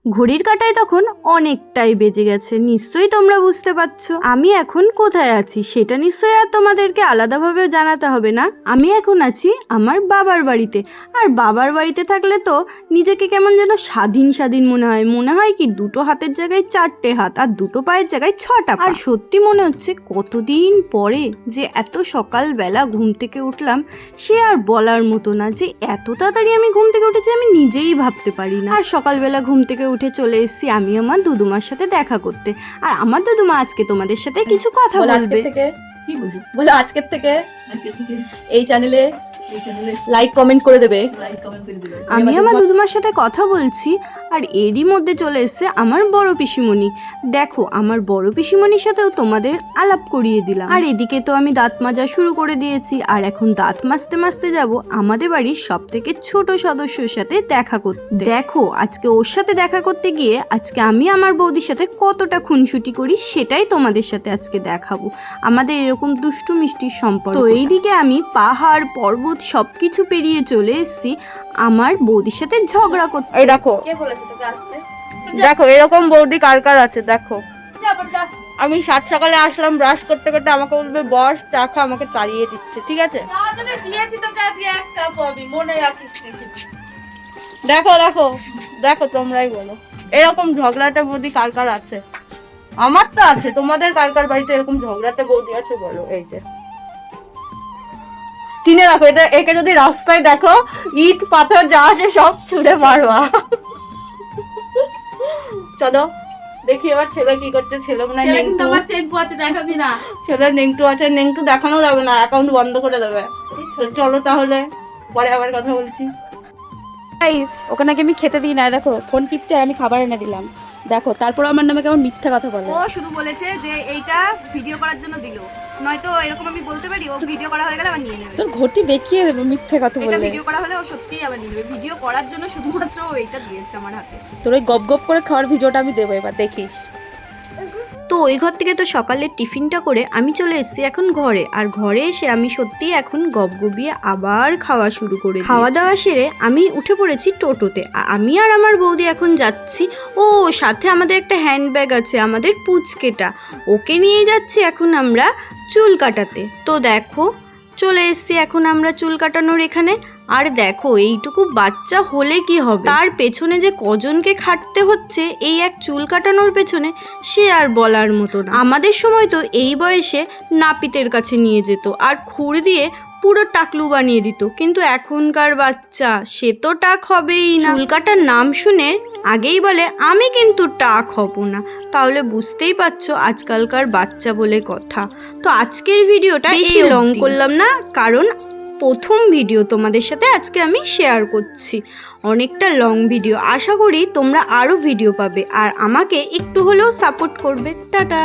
ঘড়ির কাঁটায় তখন অনেকটাই বেজে গেছে, নিশ্চয়ই তোমরা বুঝতে পারছো আমি এখন কোথায় আছি। সেটা নিশ্চয়ই আর তোমাদেরকে আলাদাভাবে জানাতে হবে না। আমি এখন আছি আমার বাবার বাড়িতে। আর বাবার বাড়িতে থাকলে তো নিজেকে কেমন যেন স্বাধীন স্বাধীন মনে হয় কি দুটো হাতের জায়গায় 4টে হাত আর দুটো পায়ের জায়গায় 6টা পা। আর সত্যি মনে হচ্ছে কতদিন পরে যে এত সকালবেলা ঘুম থেকে উঠলাম, সে আর বলার মতো না। যে এত তাড়াতাড়ি আমি ঘুম থেকে উঠেছি আমি নিজেই ভাবতে পারি না। আর সকালবেলা ঘুম থেকে উঠে চলে এসেছি আমি আমার দুদুমার সাথে দেখা করতে। আর আমার দুদুমা আজকে তোমাদের সাথে কিছু কথা বলবে। বলো আজকের থেকে এই চ্যানেলে লাইক কমেন্ট করে দেবে। আমি আমার দুদুমার সাথে কথা বলছি আর এরই মধ্যে চলে এসেছে আমার বড় পিসিমণি। দেখো আমার বড় পিসিমণির সাথেও তোমাদের আলাপ করিয়ে দিলাম। আর এদিকে তো আমি দাঁত মাজা শুরু করে দিয়েছি আর এখন দাঁত মাজতে মাজতে যাব আমাদের বাড়ির সব থেকে ছোট সদস্যর সাথে দেখা করতে। দেখো আজকে ওর সাথে দেখা করতে গিয়ে আজকে আমি আমার বৌদির সাথে কতটা খুনসুটি করি সেটাই তোমাদের সাথে আজকে দেখাবো, আমাদের এরকম দুষ্টু মিষ্টির সম্পর্ক। তো এইদিকে আমি পাহাড় পর্বত সবকিছু পেরিয়ে চলে এসেছি আমার বৌদির সাথে ঝগড়া করতে। এই দেখো কে বলেছে তোকে আসতে? দেখো এরকম বৌদি কার কার আছে দেখো। আমি 7 সকালে আসলাম ব্রাশ করতে করতে আমাকে বলবে বস চা খা, আমাকে তাড়িয়ে দিচ্ছে। ঠিক আছে তাহলে দিয়েছি তোকে আজকে এক কাপ, আমি মনে রাখিস। দেখো দেখো দেখো তোমরাই বলো এরকম ঝগড়াটা বৌদি কার কার আছে? আমার তো আছে, তোমাদের কার কার বাড়িতে এরকম ঝগড়াতে বৌদি আছে বলো। এই যে কিনে রাখো এটা, একে যদি রাস্তায় দেখো ইট পাথর যা আছে সব ছুঁড়ে মারবা। চলো দেখি এবার ছেলে কি করছে। ছেলে মনে হয় নেংটু, আমার চেক বইতে দেখাবি না। ছেলে নেংটু আছে, নেংটু দেখানো যাবে না, অ্যাকাউন্ট বন্ধ করে দেবে। চলো তাহলে পরে আবার কথা বলছি। গাইস ওকে নাকি আমি খেতে দিই না, দেখো ফোন টিপছে আর আমি খাবার এনে দিলাম। দেখো তারপর আমার নামে কেমন মিথ্যা কথা বলে। ও শুধু বলেছে যে এইটা ভিডিও করার জন্য দিল, নয়তো এরকম আমি বলতে পারি ও ভিডিও করা হয়ে গেলে আবার নিয়ে নেবে। তোর ঘটি দেখিয়ে দেবো মিথ্যে কথা এটা বলে। ভিডিও করা হলে ও সত্যিই আবার নিয়ে নেবে। ভিডিও করার জন্য শুধুমাত্র ও এইটা দিয়েছে আমার হাতে। তোর ওই গপ গপ করে খাওয়ার ভিডিওটা আমি দেবো, এবার দেখিস। তো ওই ঘর থেকে তো সকালের টিফিনটা করে আমি চলে এসেছি এখন ঘরে। আর ঘরে এসে আমি সত্যি এখন গবগবিয়ে আবার খাওয়া শুরু করে খাওয়া দাওয়া সেরে আমি উঠে পড়েছি টোটোতে। আমি আর আমার বৌদি এখন যাচ্ছি। ও সাথে আমাদের একটা হ্যান্ডব্যাগ আছে আমাদের পুচকেটা, ওকে নিয়ে যাচ্ছি এখন আমরা চুল কাটাতে। তো দেখো চলে এসেছি এখন আমরা চুল কাটানোর এখানে। আর দেখো এইটুকু বাচ্চা হলে কি হবে, তার পেছনে যে কজনকে খাটতে হচ্ছে এই এক চুল কাটানোর পেছনে, সে আর বলার মতো না। আমাদের সময় তো এই বয়সে নাপিতের কাছে নিয়ে যেত আর খুর দিয়ে পুরো টাকলু বানিয়ে দিত, কিন্তু এখনকার বাচ্চা সে তো টাক হবেই না। চুল কাটার নাম শুনে আগেই বলে আমি কিন্তু টাক হব না। তাহলে বুঝতেই পারছো আজকালকার বাচ্চা বলে কথা। তো আজকের ভিডিওটা বেশি লং করলাম না, কারণ প্রথম ভিডিও তোমাদের সাথে আজকে আমি শেয়ার করছি, অনেকটা লং ভিডিও। আশা করি তোমরা আরও ভিডিও পাবে আর আমাকে একটু হলেও সাপোর্ট করবে। টাটা।